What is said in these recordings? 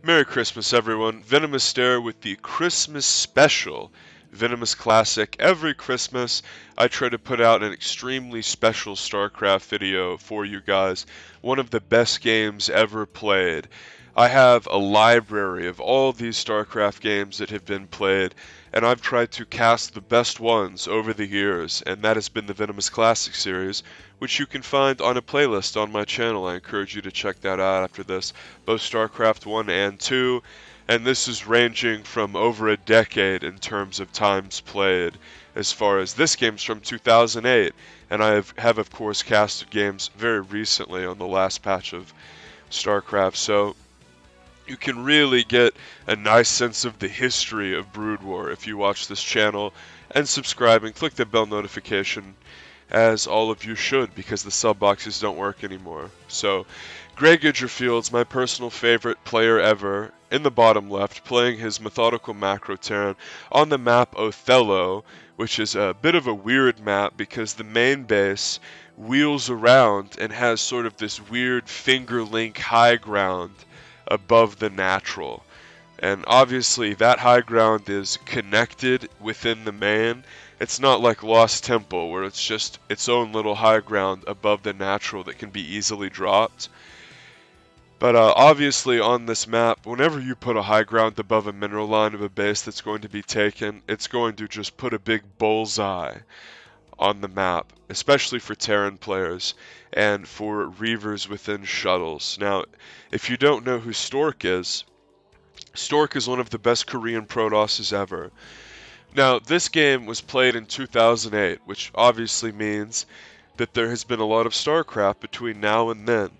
Merry Christmas, everyone. VenomousStare with the Christmas Special VenomousClassic. Every Christmas, I try to put out an extremely special Starcraft video for you guys. One of the best games ever played. I have a library of all these Starcraft games that have been played, and I've tried to cast the best ones over the years, and that has been the Venomous Classic series, which you can find on a playlist on my channel. I encourage you to check that out after this, both Starcraft 1 and 2, and this is ranging from over a decade in terms of times played. As far as this game's from 2008, and I have of course casted games very recently on the last patch of Starcraft, so you can really get a nice sense of the history of Brood War if you watch this channel and subscribe and click the bell notification, as all of you should, because the sub boxes don't work anymore. So, Greg IdrA, my personal favorite player ever, in the bottom left, playing his methodical macro Terran on the map Othello, which is a bit of a weird map because the main base wheels around and has sort of this weird finger link high ground above the natural. And obviously that high ground is connected within the main. It's not like Lost Temple where it's just its own little high ground above the natural that can be easily dropped. But obviously on this map, whenever you put a high ground above a mineral line of a base that's going to be taken, it's going to just put a big bullseye on the map, especially for Terran players and for Reavers within shuttles. Now, if you don't know who Stork is one of the best Korean Protosses ever. Now, this game was played in 2008, which obviously means that there has been a lot of StarCraft between now and then.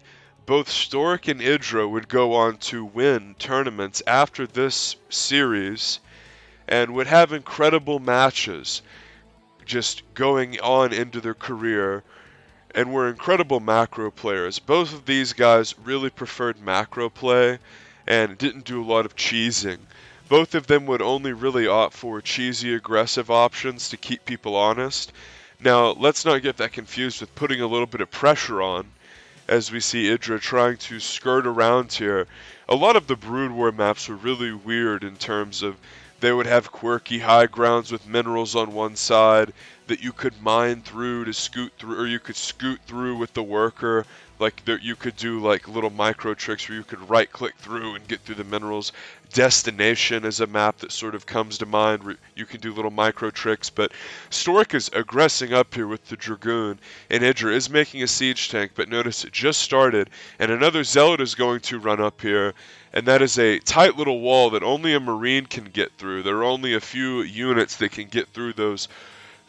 Both Stork and IdrA would go on to win tournaments after this series and would have incredible matches just going on into their career, and were incredible macro players. Both of these guys really preferred macro play and didn't do a lot of cheesing. Both of them would only really opt for cheesy aggressive options to keep people honest. Now, let's not get that confused with putting a little bit of pressure on, as we see IdrA trying to skirt around here. A lot of the Brood War maps were really weird in terms of they would have quirky high grounds with minerals on one side that you could mine through to scoot through, or you could scoot through with the worker. Like you could do like little micro tricks where you could right click through and get through the minerals. Destination is a map that sort of comes to mind where you can do little micro tricks, but Stork is aggressing up here with the Dragoon, and IdrA is making a siege tank, but notice it just started, and another Zealot is going to run up here, and that is a tight little wall that only a Marine can get through. There are only a few units that can get through those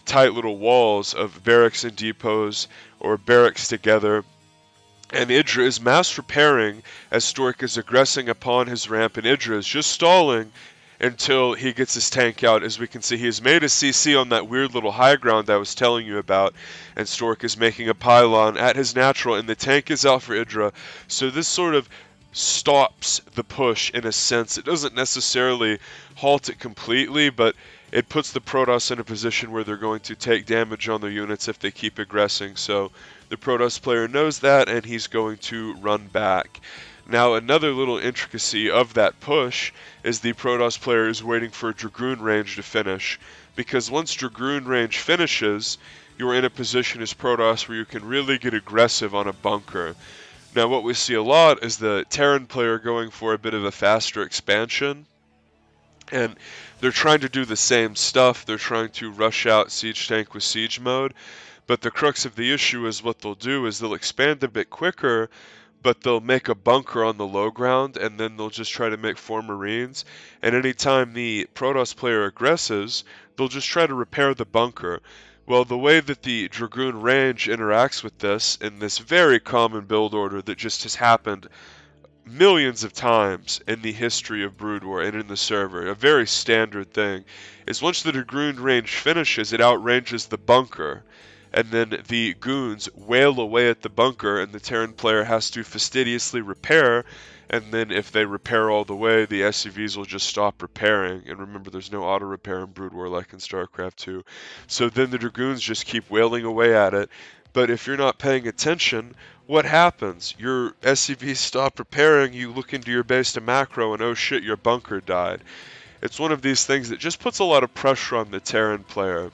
tight little walls of barracks and depots, or barracks together. And IdrA is mass repairing as Stork is aggressing upon his ramp, and IdrA is just stalling until he gets his tank out. As we can see, he has made a CC on that weird little high ground I was telling you about, and Stork is making a pylon at his natural, and the tank is out for IdrA. So this sort of stops the push in a sense. It doesn't necessarily halt it completely, but it puts the Protoss in a position where they're going to take damage on their units if they keep aggressing. So the Protoss player knows that, and he's going to run back. Now, another little intricacy of that push is the Protoss player is waiting for Dragoon range to finish, because once Dragoon range finishes, you're in a position as Protoss where you can really get aggressive on a bunker. Now, what we see a lot is the Terran player going for a bit of a faster expansion, and they're trying to do the same stuff. They're trying to rush out Siege Tank with Siege Mode, but the crux of the issue is what they'll do is they'll expand a bit quicker, but they'll make a bunker on the low ground, and then they'll just try to make 4 Marines, and anytime the Protoss player aggresses, they'll just try to repair the bunker. Well, the way that the Dragoon range interacts with this, in this very common build order that just has happened millions of times in the history of Brood War and in the server, a very standard thing, is once the Dragoon range finishes, it outranges the bunker, and then the goons wail away at the bunker, and the Terran player has to fastidiously repair, and then if they repair all the way, the SCVs will just stop repairing. And remember, there's no auto repair in Brood War like in StarCraft 2. So then the Dragoons just keep wailing away at it, But if you're not paying attention, what happens? Your SCVs stop preparing, you look into your base to macro, and oh shit, your bunker died. It's one of these things that just puts a lot of pressure on the Terran player.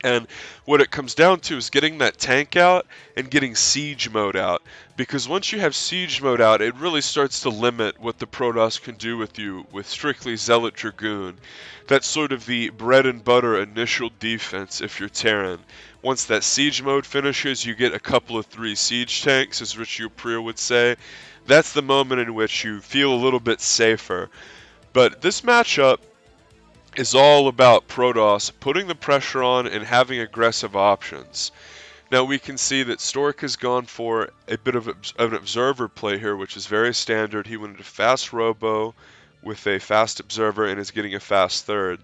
And what it comes down to is getting that tank out and getting siege mode out. Because once you have siege mode out, it really starts to limit what the Protoss can do with you with strictly Zealot Dragoon. That's sort of the bread and butter initial defense if you're Terran. Once that siege mode finishes, you get a couple of 3 siege tanks, as Richie Priya would say. That's the moment in which you feel a little bit safer. But this matchup is all about Protoss putting the pressure on and having aggressive options. Now we can see that Stork has gone for a bit of an observer play here, which is very standard. He went into fast robo with a fast observer and is getting a fast third.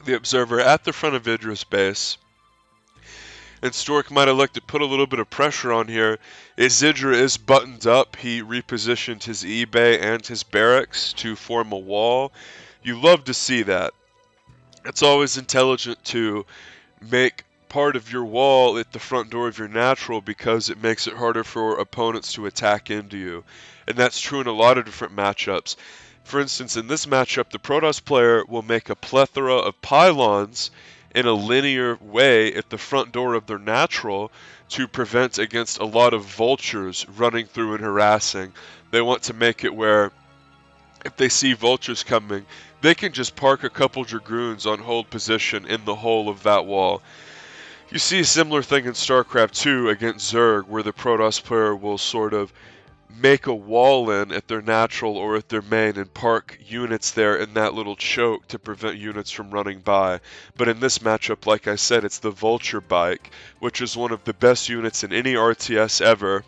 The observer at the front of IdrA's base, and Stork might have looked to put a little bit of pressure on here. As IdrA is buttoned up, he repositioned his E-Bay and his barracks to form a wall. You love to see that. It's always intelligent to make part of your wall at the front door of your natural because it makes it harder for opponents to attack into you. And that's true in a lot of different matchups. For instance, in this matchup, the Protoss player will make a plethora of pylons in a linear way at the front door of their natural to prevent against a lot of vultures running through and harassing. They want to make it where if they see vultures coming, they can just park a couple Dragoons on hold position in the hole of that wall. You see a similar thing in Starcraft 2 against Zerg, where the Protoss player will sort of make a wall in at their natural or at their main and park units there in that little choke to prevent units from running by. But in this matchup, like I said, it's the Vulture Bike, which is one of the best units in any RTS ever.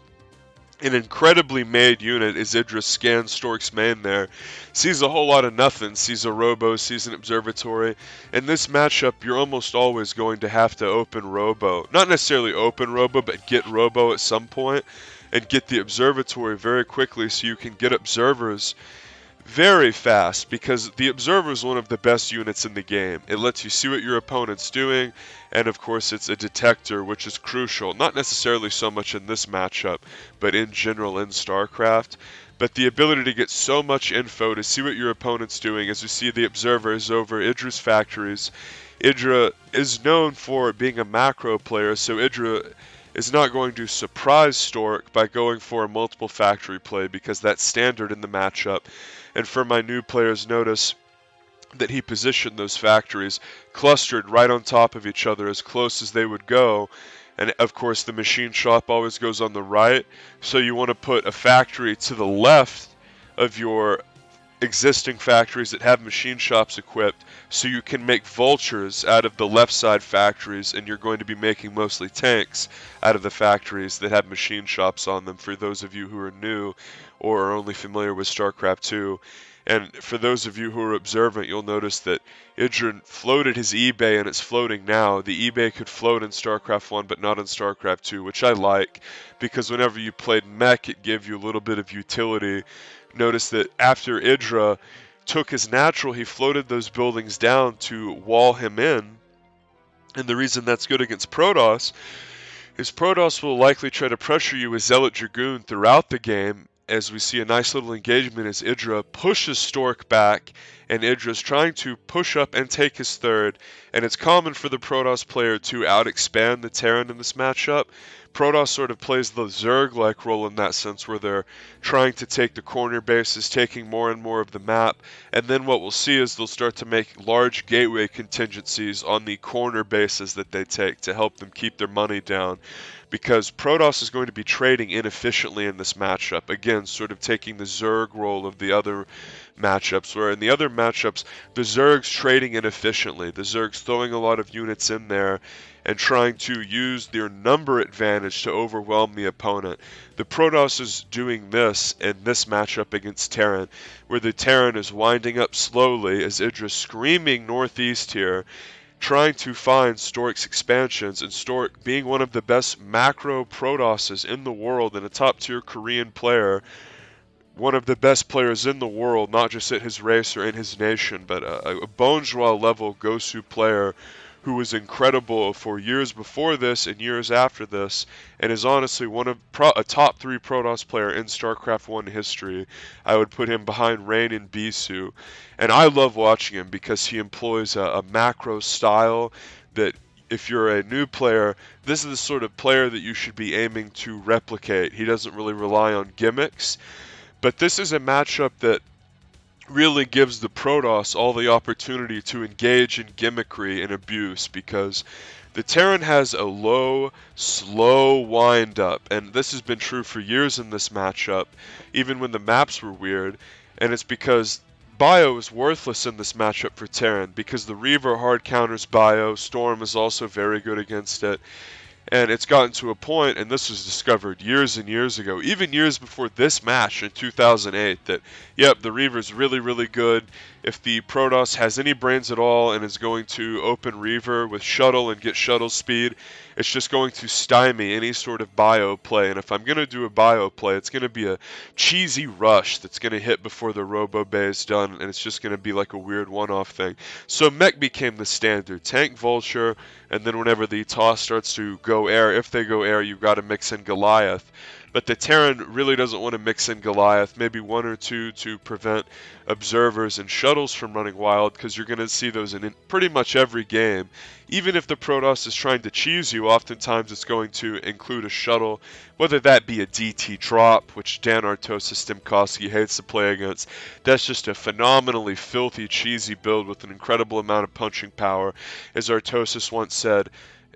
An incredibly made unit as IdrA scans Stork's main there, sees a whole lot of nothing, sees a robo, sees an observatory. In this matchup, you're almost always going to have to open robo. Not necessarily open robo, but get robo at some point and get the observatory very quickly so you can get observers very fast, because the observer is one of the best units in the game. It lets you see what your opponent's doing, and of course it's a detector, which is crucial, not necessarily so much in this matchup, but in general in StarCraft. But the ability to get so much info to see what your opponent's doing, as you see the observers over IdrA's factories. IdrA is known for being a macro player, so IdrA is not going to surprise Stork by going for a multiple factory play, because that's standard in the matchup. And for my new players, notice that he positioned those factories clustered right on top of each other as close as they would go. And of course the machine shop always goes on the right, so you want to put a factory to the left of your existing factories that have machine shops equipped, so you can make vultures out of the left side factories, and you're going to be making mostly tanks out of the factories that have machine shops on them, for those of you who are new or are only familiar with StarCraft 2. And for those of you who are observant, you'll notice that IdrA floated his E-Bay, and it's floating now. The E-Bay could float in StarCraft 1, but not in StarCraft 2, which I like, because whenever you played mech, it gave you a little bit of utility. Notice that after IdrA took his natural, he floated those buildings down to wall him in. And the reason that's good against Protoss is Protoss will likely try to pressure you with Zealot Dragoon throughout the game, as we see a nice little engagement as IdrA pushes Stork back, and IdrA's trying to push up and take his third. And it's common for the Protoss player to out-expand the Terran in this matchup. Protoss sort of plays the Zerg-like role in that sense, where they're trying to take the corner bases, taking more and more of the map, and then what we'll see is they'll start to make large gateway contingencies on the corner bases that they take to help them keep their money down, because Protoss is going to be trading inefficiently in this matchup, again sort of taking the Zerg role of the other matchups, where in the other matchups the Zerg's trading inefficiently, the Zerg's throwing a lot of units in there and trying to use their number advantage to overwhelm the opponent. The Protoss is doing this in this matchup against Terran, where the Terran is winding up slowly as IdrA screaming northeast here, trying to find Stork's expansions, and Stork, being one of the best macro Protosses in the world and a top tier Korean player, one of the best players in the world, not just at his race or in his nation, but a Bonjour level Gosu player who was incredible for years before this and years after this, and is honestly a top 3 Protoss player in StarCraft 1 history. I would put him behind Rain and Bisu, and I love watching him because he employs a macro style that, if you're a new player, this is the sort of player that you should be aiming to replicate. He doesn't really rely on gimmicks, but this is a matchup that really gives the Protoss all the opportunity to engage in gimmickry and abuse, because the Terran has a low, slow wind-up, and this has been true for years in this matchup, even when the maps were weird, and it's because Bio is worthless in this matchup for Terran, because the Reaver hard counters Bio, Storm is also very good against it, and it's gotten to a point, and this was discovered years and years ago, even years before this match in 2008, that, yep, the Reaver's really, really good. If the Protoss has any brains at all and is going to open Reaver with shuttle and get shuttle speed, it's just going to stymie any sort of bio play. And if I'm going to do a bio play, it's going to be a cheesy rush that's going to hit before the Robo Bay is done, and it's just going to be like a weird one-off thing. So Mech became the standard. Tank Vulture, and then whenever the toss starts to go air, if they go air, you've got to mix in Goliath. But the Terran really doesn't want to mix in Goliath, maybe 1 or 2 to prevent observers and shuttles from running wild, because you're going to see those in pretty much every game. Even if the Protoss is trying to cheese you, oftentimes it's going to include a shuttle, whether that be a DT drop, which Dan Artosis Stimkowski hates to play against. That's just a phenomenally filthy, cheesy build with an incredible amount of punching power. As Artosis once said,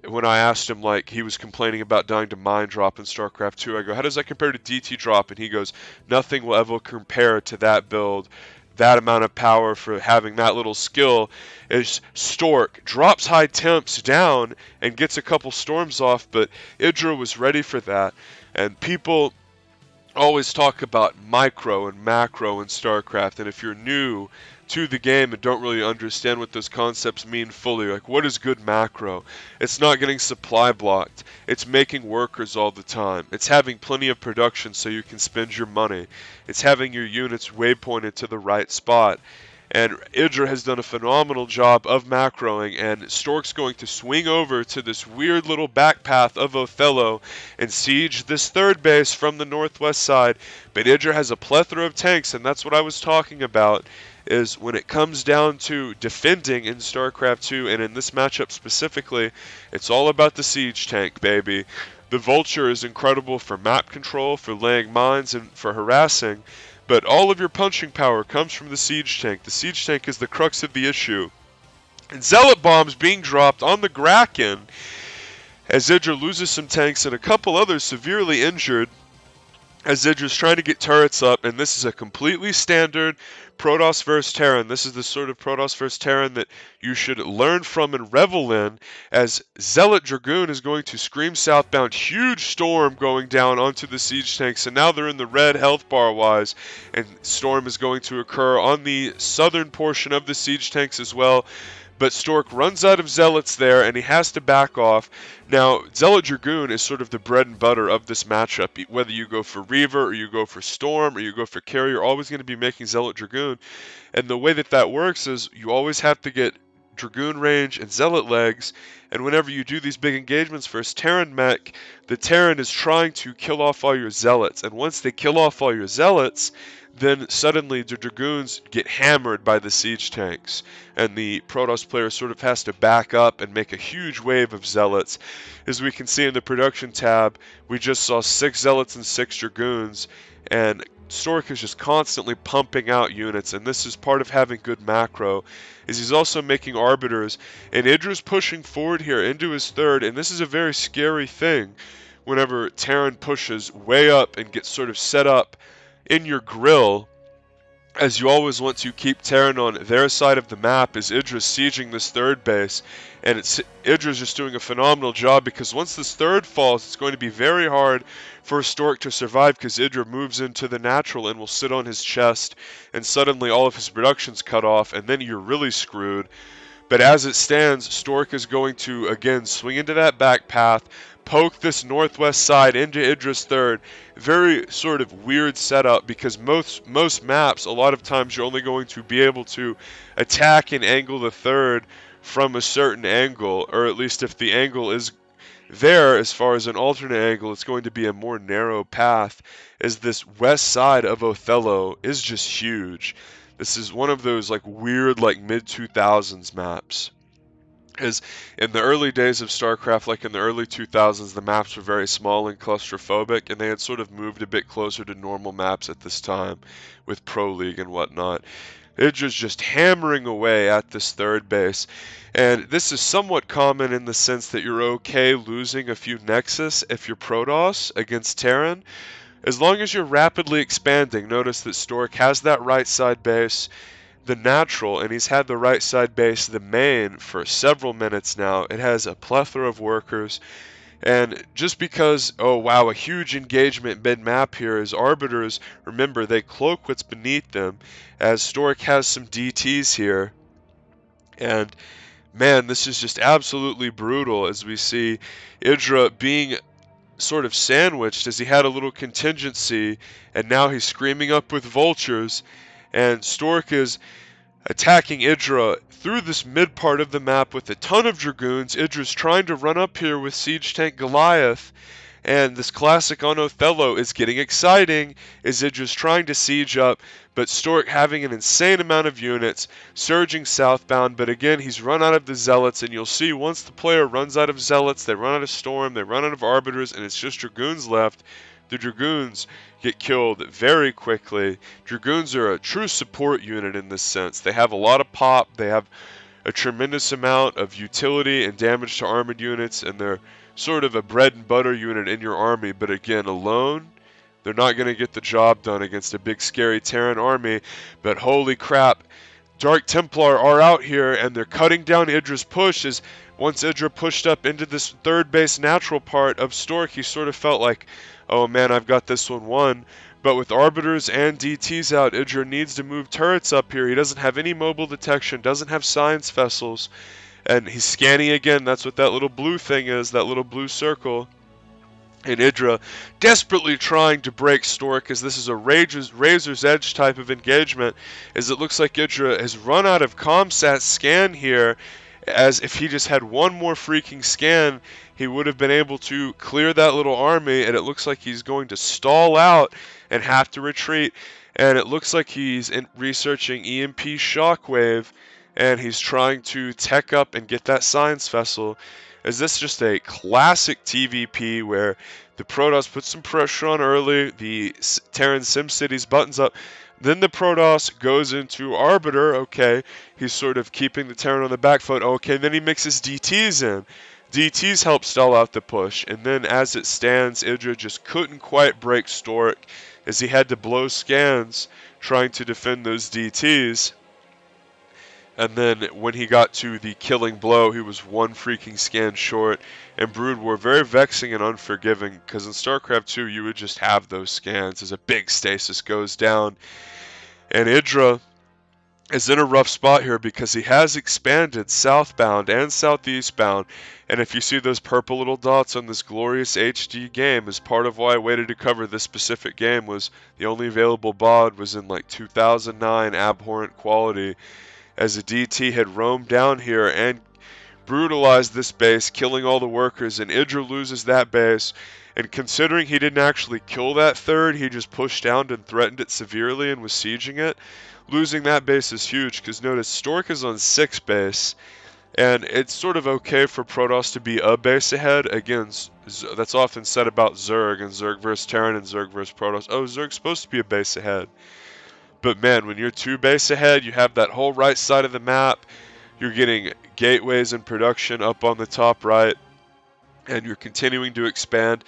when I asked him, like, he was complaining about dying to Mind Drop in StarCraft 2, I go, how does that compare to DT Drop? And he goes, nothing will ever compare to that build, that amount of power for having that little skill. Is Stork drops high temps down and gets a couple storms off, but IdrA was ready for that. And people always talk about micro and macro in StarCraft, and if you're new to the game and don't really understand what those concepts mean fully, like, what is good macro? It's not getting supply blocked. It's making workers all the time. It's having plenty of production so you can spend your money. It's having your units waypointed to the right spot. And IdrA has done a phenomenal job of macroing, and Stork's going to swing over to this weird little back path of Othello and siege this third base from the northwest side. But IdrA has a plethora of tanks, and that's what I was talking about, is when it comes down to defending in StarCraft 2, and in this matchup specifically, it's all about the siege tank, baby. The Vulture is incredible for map control, for laying mines, and for harassing, but all of your punching power comes from the siege tank. The siege tank is the crux of the issue. And Zealot bombs being dropped on the Kraken as IdrA loses some tanks and a couple others severely injured, as IdrA's trying to get turrets up, and this is a completely standard Protoss vs Terran. This is the sort of Protoss vs Terran that you should learn from and revel in, as Zealot Dragoon is going to scream southbound. Huge storm going down onto the siege tanks, and now they're in the red health bar wise, and storm is going to occur on the southern portion of the siege tanks as well. But Stork runs out of Zealots there, and he has to back off. Now, Zealot Dragoon is sort of the bread and butter of this matchup. Whether you go for Reaver, or you go for Storm, or you go for Carrier, you're always going to be making Zealot Dragoon. And the way that that works is you always have to get Dragoon range and Zealot legs, and whenever you do these big engagements versus Terran mech, the Terran is trying to kill off all your Zealots, and once they kill off all your Zealots, then suddenly the Dragoons get hammered by the siege tanks, and the Protoss player sort of has to back up and make a huge wave of Zealots. As we can see in the production tab, we just saw 6 Zealots and 6 Dragoons, and Stork is just constantly pumping out units, and this is part of having good macro, is he's also making arbiters, and IdrA's pushing forward here into his third, and this is a very scary thing whenever Terran pushes way up and gets sort of set up in your grill, as you always want to keep Terran on their side of the map, is IdrA's sieging this third base, and IdrA's just doing a phenomenal job, because once this third falls, it's going to be very hard for Stork to survive, because IdrA moves into the natural and will sit on his chest, and suddenly all of his production's cut off, and then you're really screwed. But as it stands, Stork is going to, again, swing into that back path, poke this northwest side into IdrA's third. Very sort of weird setup, because most maps, a lot of times you're only going to be able to attack and angle the third from a certain angle, or at least if the angle is there as far as an alternate angle, it's going to be a more narrow path, as this west side of Othello is just huge. This is one of those like weird like mid 2000s maps. As in the early days of StarCraft, like in the early 2000s, the maps were very small and claustrophobic, and they had sort of moved a bit closer to normal maps at this time with Pro League and whatnot. IdrA's just hammering away at this third base, and this is somewhat common in the sense that you're okay losing a few Nexus if you're Protoss against Terran, as long as you're rapidly expanding. Notice that Stork has that right side base, the natural, and he's had the right side base, the main, for several minutes now. It has a plethora of workers, and just because, oh wow, a huge engagement mid-map here as Arbiters, remember, they cloak what's beneath them, as Stork has some DTs here, and man, this is just absolutely brutal as we see IdrA being sort of sandwiched, as he had a little contingency, and now he's screaming up with vultures, and Stork is attacking IdrA through this mid part of the map with a ton of Dragoons. IdrA's trying to run up here with Siege Tank Goliath, and this classic on Othello is getting exciting as IdrA's trying to siege up, but Stork having an insane amount of units, surging southbound, but again, he's run out of the Zealots, and you'll see once the player runs out of Zealots, they run out of Storm, they run out of Arbiters, and it's just Dragoons left. The Dragoons get killed very quickly. Dragoons are a true support unit in this sense. They have a lot of pop, they have a tremendous amount of utility and damage to armored units, and they're sort of a bread and butter unit in your army, but again, alone, they're not going to get the job done against a big scary Terran army. But holy crap, Dark Templar are out here, and they're cutting down IdrA's push. As once IdrA pushed up into this third base natural part of Stork, he sort of felt like, oh man, I've got this one won. But with Arbiters and DTs out, IdrA needs to move turrets up here. He doesn't have any mobile detection, doesn't have science vessels, and he's scanning again. That's what that little blue thing is, that little blue circle. And IdrA desperately trying to break Stork, as this is a razor's edge type of engagement, as it looks like IdrA has run out of comsat scan here, as if he just had one more freaking scan, he would have been able to clear that little army, and it looks like he's going to stall out and have to retreat. And it looks like he's researching EMP Shockwave, and he's trying to tech up and get that science vessel. Is this just a classic TVP where the Protoss put some pressure on early, the Terran SimCities buttons up, then the Protoss goes into Arbiter, okay, he's sort of keeping the Terran on the back foot, okay, then he mixes DTs in. DTs help stall out the push, and then as it stands, IdrA just couldn't quite break Stork, as he had to blow scans trying to defend those DTs. And then when he got to the killing blow, he was one freaking scan short. And Brood War, very vexing and unforgiving, because in StarCraft 2 you would just have those scans as a big stasis goes down. And IdrA is in a rough spot here because he has expanded southbound and southeastbound. And if you see those purple little dots on this glorious HD game, as part of why I waited to cover this specific game was the only available BOD was in like 2009 abhorrent quality, as a DT had roamed down here and brutalized this base, killing all the workers, and IdrA loses that base. And considering he didn't actually kill that third, he just pushed down and threatened it severely and was sieging it. Losing that base is huge, because notice Stork is on 6 base, and it's sort of okay for Protoss to be a base ahead. Again, that's often said about Zerg, and Zerg versus Terran and Zerg versus Protoss. Oh, Zerg's supposed to be a base ahead. But man, when you're 2 base ahead, you have that whole right side of the map, you're getting gateways in production up on the top right, and you're continuing to expand.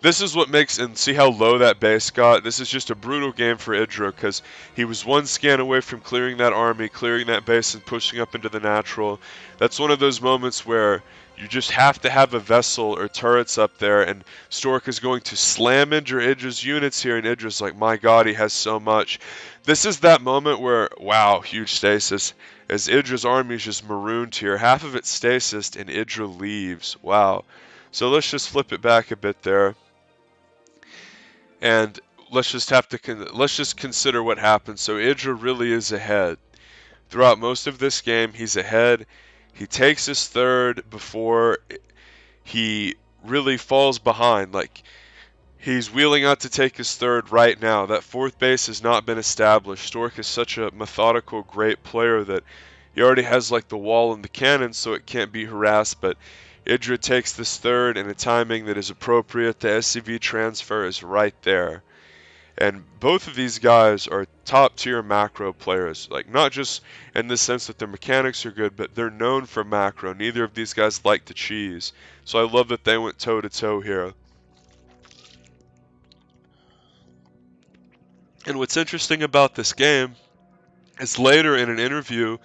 This is what makes, and see how low that base got? This is just a brutal game for IdrA, because he was 1 scan away from clearing that army, clearing that base, and pushing up into the natural. That's one of those moments where you just have to have a vessel or turrets up there, and Stork is going to slam into IdrA's units here, and IdrA's like, my god, he has so much. This is that moment where, wow, huge stasis. as IdrA's army is just marooned here. Half of it's stasis, and IdrA leaves. Wow. So let's just flip it back a bit there, and let's just consider what happened. So IdrA really is ahead. Throughout most of this game, he's ahead. He takes his third before he really falls behind. Like, he's wheeling out to take his third right now. That fourth base has not been established. Stork is such a methodical, great player that he already has like the wall and the cannon, so it can't be harassed. But IdrA takes this third in a timing that is appropriate. The SCV transfer is right there. And both of these guys are top tier macro players. Like, not just in the sense that their mechanics are good, but they're known for macro. Neither of these guys like to cheese. So I love that they went toe to toe here. And what's interesting about this game is later in an interview,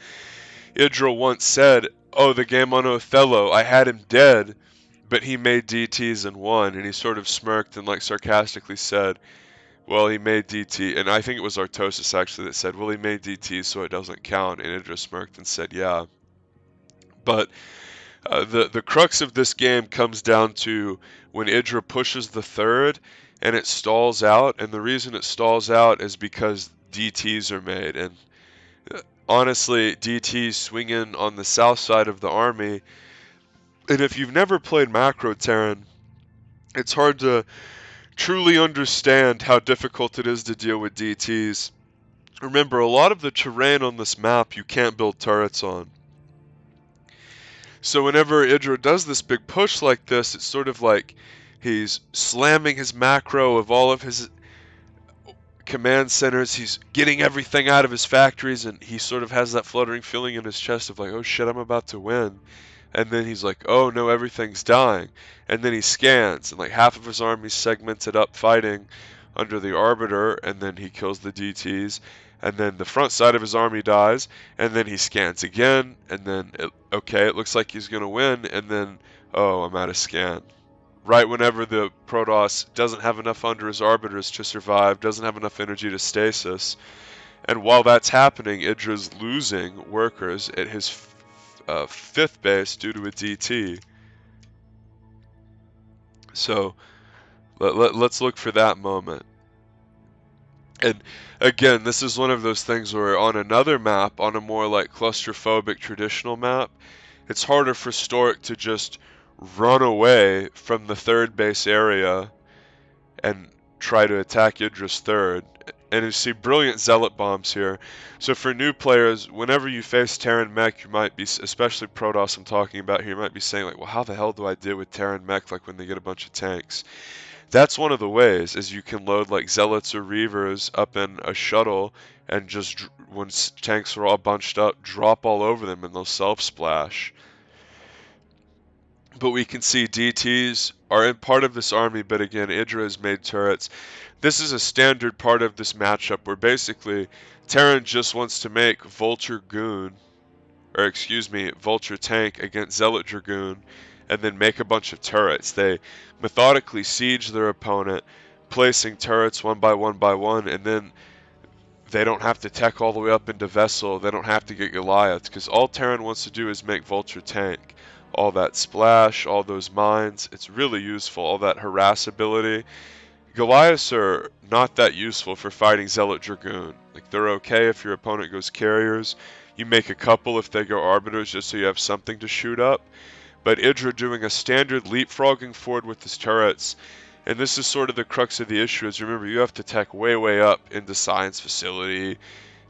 IdrA once said, "Oh, the game on Othello, I had him dead, but he made DTs and won." And he sort of smirked and like sarcastically said, "Well, he made DT," and I think it was Artosis actually that said, "Well, he made DT, so it doesn't count." And IdrA smirked and said, "Yeah." But the crux of this game comes down to when IdrA pushes the third and it stalls out, and the reason it stalls out is because DTs are made. And honestly, DTs swing in on the south side of the army, and if you've never played Macro Terran, it's hard to truly understand how difficult it is to deal with DTs. Remember, a lot of the terrain on this map you can't build turrets on. So whenever IdrA does this big push like this, it's sort of like he's slamming his macro of all of his command centers. He's getting everything out of his factories, and he sort of has that fluttering feeling in his chest of like, oh shit, I'm about to win. And then he's like, oh no, everything's dying. And then he scans, and like half of his army's segmented up fighting under the Arbiter, and then he kills the DTs. And then the front side of his army dies, and then he scans again, and then, okay, it looks like he's going to win, and then, oh, I'm out of scan. Right whenever the Protoss doesn't have enough under his Arbiters to survive, doesn't have enough energy to stasis. And while that's happening, IdrA's losing workers at his fifth base due to a DT. So let's look for that moment. And again, this is one of those things where on another map, on a more like claustrophobic traditional map, it's harder for Stork to just run away from the third base area and try to attack IdrA's third. And you see brilliant zealot bombs here. So for new players, whenever you face Terran mech, you might be, especially Protoss I'm talking about here, you might be saying like, well, how the hell do I deal with Terran mech like when they get a bunch of tanks? That's one of the ways, is you can load like zealots or reavers up in a shuttle and just, when tanks are all bunched up, drop all over them and they'll self-splash. But we can see DTs are in part of this army, but again, IdrA has made turrets. This is a standard part of this matchup where basically Terran just wants to make Vulture Goon, or excuse me, Vulture Tank against Zealot Dragoon, and then make a bunch of turrets. They methodically siege their opponent, placing turrets one by one, and then they don't have to tech all the way up into Vessel. They don't have to get Goliaths, because all Terran wants to do is make Vulture Tank. All that splash, all those mines, it's really useful. All that harass ability. Goliaths are not that useful for fighting Zealot Dragoon. Like, they're okay if your opponent goes carriers. You make a couple if they go arbiters, just so you have something to shoot up. But IdrA doing a standard leapfrogging forward with his turrets, and this is sort of the crux of the issue, is remember, you have to tech way up into Science Facility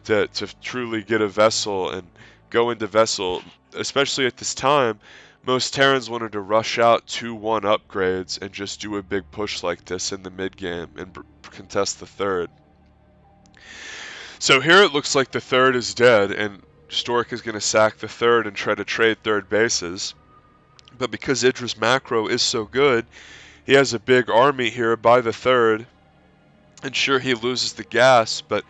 to truly get a Vessel and go into Vessel. Especially at this time, most Terrans wanted to rush out 2-1 upgrades and just do a big push like this in the mid-game and contest the third. So here it looks like the third is dead, and Stork is going to sack the third and try to trade third bases. But because IdrA's macro is so good, he has a big army here by the third. And sure, he loses the gas, but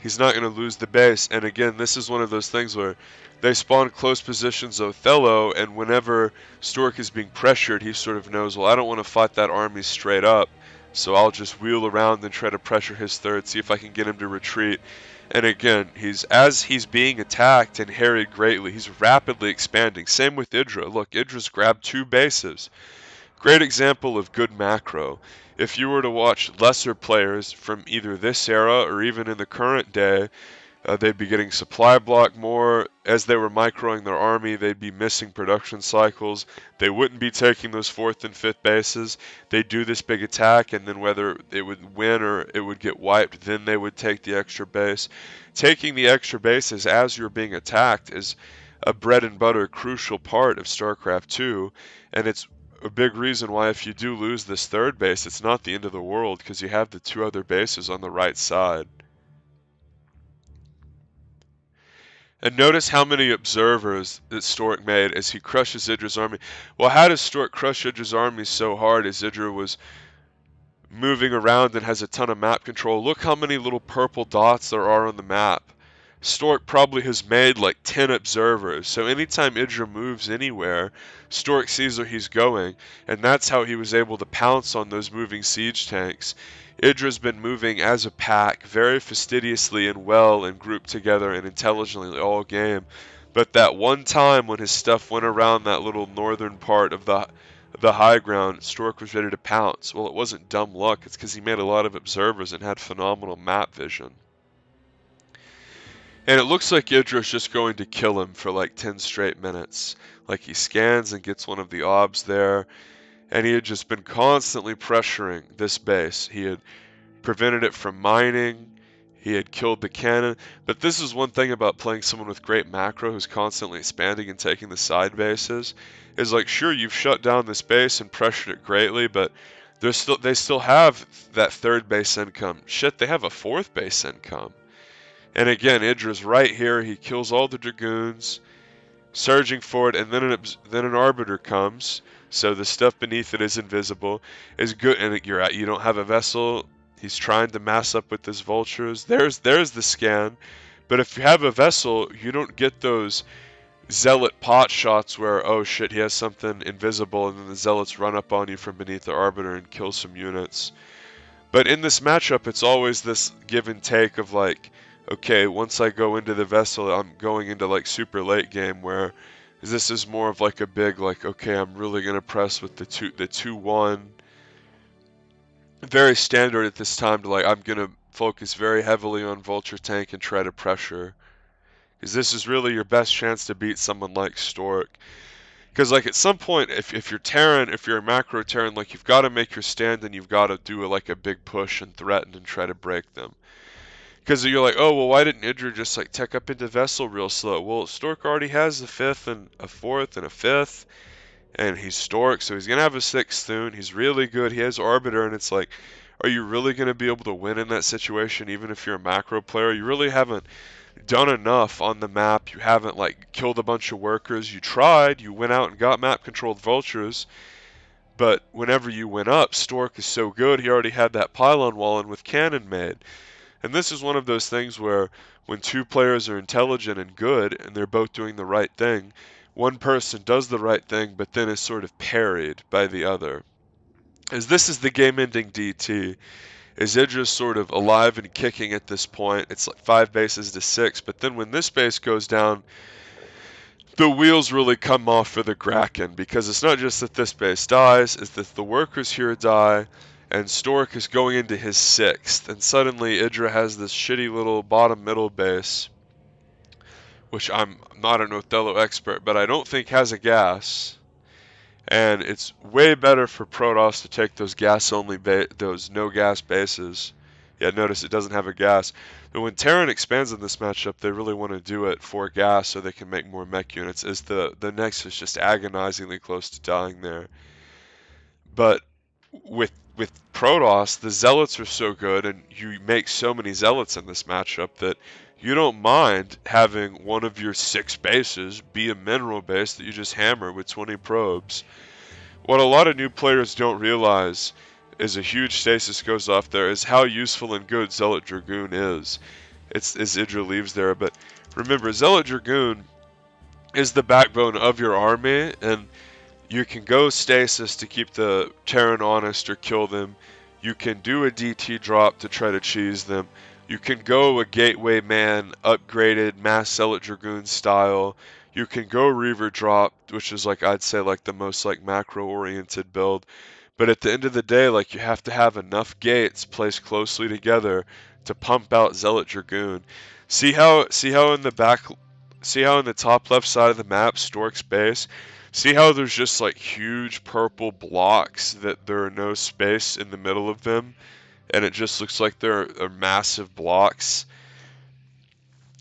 he's not going to lose the base. And again, this is one of those things where they spawn close positions Othello, and whenever Stork is being pressured, he sort of knows, well, I don't want to fight that army straight up. So I'll just wheel around and try to pressure his third, see if I can get him to retreat. And again, as he's being attacked and harried greatly, he's rapidly expanding. Same with IdrA. Look, IdrA's grabbed 2 bases. Great example of good macro. If you were to watch lesser players from either this era or even in the current day, they'd be getting supply block more. As they were microing their army, they'd be missing production cycles. They wouldn't be taking those 4th and 5th bases. They'd do this big attack, and then whether it would win or it would get wiped, then they would take the extra base. Taking the extra bases as you're being attacked is a bread and butter crucial part of StarCraft 2, and it's a big reason why if you do lose this 3rd base, it's not the end of the world, because you have the 2 other bases on the right side. And notice how many observers that Stork made as he crushes IdrA's army. Well, how does Stork crush IdrA's army so hard as IdrA was moving around and has a ton of map control? Look how many little purple dots there are on the map. Stork probably has made like 10 observers, so anytime IdrA moves anywhere, Stork sees where he's going, and that's how he was able to pounce on those moving siege tanks. IdrA's been moving as a pack, very fastidiously and well and grouped together and intelligently all game, but that one time when his stuff went around that little northern part of the high ground, Stork was ready to pounce. Well, it wasn't dumb luck, it's because he made a lot of observers and had phenomenal map vision. And it looks like IdrA's just going to kill him for like 10 straight minutes. Like he scans and gets one of the obs there. And he had just been constantly pressuring this base. He had prevented it from mining. He had killed the cannon. But this is one thing about playing someone with great macro who's constantly expanding and taking the side bases. Is like, sure, you've shut down this base and pressured it greatly, but they still have that 3rd base income. Shit, they have a 4th base income. And again, IdrA's right here. He kills all the Dragoons, surging forward, and then an Arbiter comes. So the stuff beneath it is invisible. Is good, and you don't have a vessel. He's trying to mass up with his vultures. There's the scan. But if you have a vessel, you don't get those zealot pot shots where, oh shit, he has something invisible, and then the zealots run up on you from beneath the Arbiter and kill some units. But in this matchup, it's always this give and take of like, okay, once I go into the vessel, I'm going into like super late game where this is more of like a big like, okay, I'm really gonna press with the 2-1. Very standard at this time to like, I'm gonna focus very heavily on Vulture Tank and try to pressure, because this is really your best chance to beat someone like Stork. Because like at some point, if you're Terran, if you're a macro Terran, like you've got to make your stand and you've got to do like a big push and threaten and try to break them. Because you're like, oh, well, why didn't IdrA just like tech up into Vessel real slow? Well, Stork already has a 5th and a 4th and a 5th, and he's Stork, so he's going to have a 6th soon. He's really good. He has Arbiter, and it's like, are you really going to be able to win in that situation, even if you're a macro player? You really haven't done enough on the map. You haven't like killed a bunch of workers. You tried. You went out and got map-controlled vultures, but whenever you went up, Stork is so good, he already had that pylon wall in with cannon made. And this is one of those things where when 2 players are intelligent and good and they're both doing the right thing, one person does the right thing but then is sort of parried by the other. As this is the game-ending DT, is IdrA's sort of alive and kicking at this point. It's like 5 bases to 6, but then when this base goes down, the wheels really come off for the Kraken, because it's not just that this base dies, it's that the workers here die, and Stork is going into his 6th, and suddenly IdrA has this shitty little bottom middle base, which I'm not an Othello expert, but I don't think has a gas, and it's way better for Protoss to take those those no gas bases. Yeah, notice it doesn't have a gas. But when Terran expands in this matchup, they really want to do it for gas so they can make more mech units, as the Nexus just agonizingly close to dying there. But with Protoss, the Zealots are so good, and you make so many Zealots in this matchup that you don't mind having one of your 6 bases be a mineral base that you just hammer with 20 probes. What a lot of new players don't realize is a huge stasis goes off there is how useful and good Zealot Dragoon is. It's as IdrA leaves there, but remember, Zealot Dragoon is the backbone of your army, and you can go stasis to keep the Terran honest or kill them. You can do a DT drop to try to cheese them. You can go a Gateway Man upgraded Mass Zealot Dragoon style. You can go Reaver drop, which is like I'd say like the most like macro oriented build. But at the end of the day, like you have to have enough gates placed closely together to pump out Zealot Dragoon. See how in the back, see how in the top left side of the map, Stork's base, see how there's just like huge purple blocks that there are no space in the middle of them, and it just looks like there are massive blocks.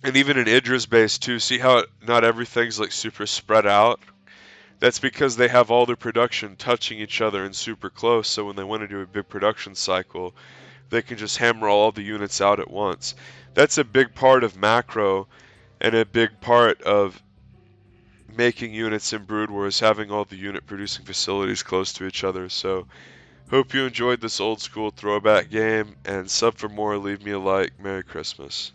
And even in IdrA's base too, see how not everything's like super spread out? That's because they have all their production touching each other and super close, so when they want to do a big production cycle, they can just hammer all the units out at once. That's a big part of macro and a big part of making units in Brood Wars, having all the unit producing facilities close to each other. So hope you enjoyed this old school throwback game, and sub for more, leave me a like. Merry Christmas.